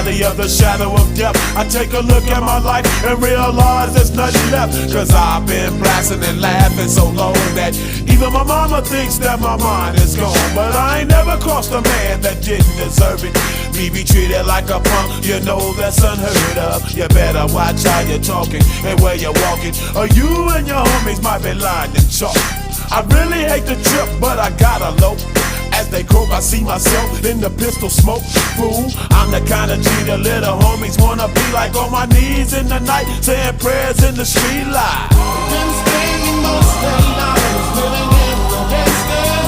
valley of the shadow of death, I take a look at my life and realize there's nothing left. Cause I've been blasting and laughing so long that even my mama thinks that my mind is gone. But I ain't never crossed a man that didn't deserve it. Me be treated like a punk, you know that's unheard of. You better watch how you're talking and where you're walking, or you and your homies might be lying in chalk. I really hate the trip, but I gotta low. As they croak, I see myself in the pistol smoke. Fool, I'm the kind of G the little homies wanna be like, on my knees in the night, saying prayers in the street light. Been spending most of the night living in the gangster.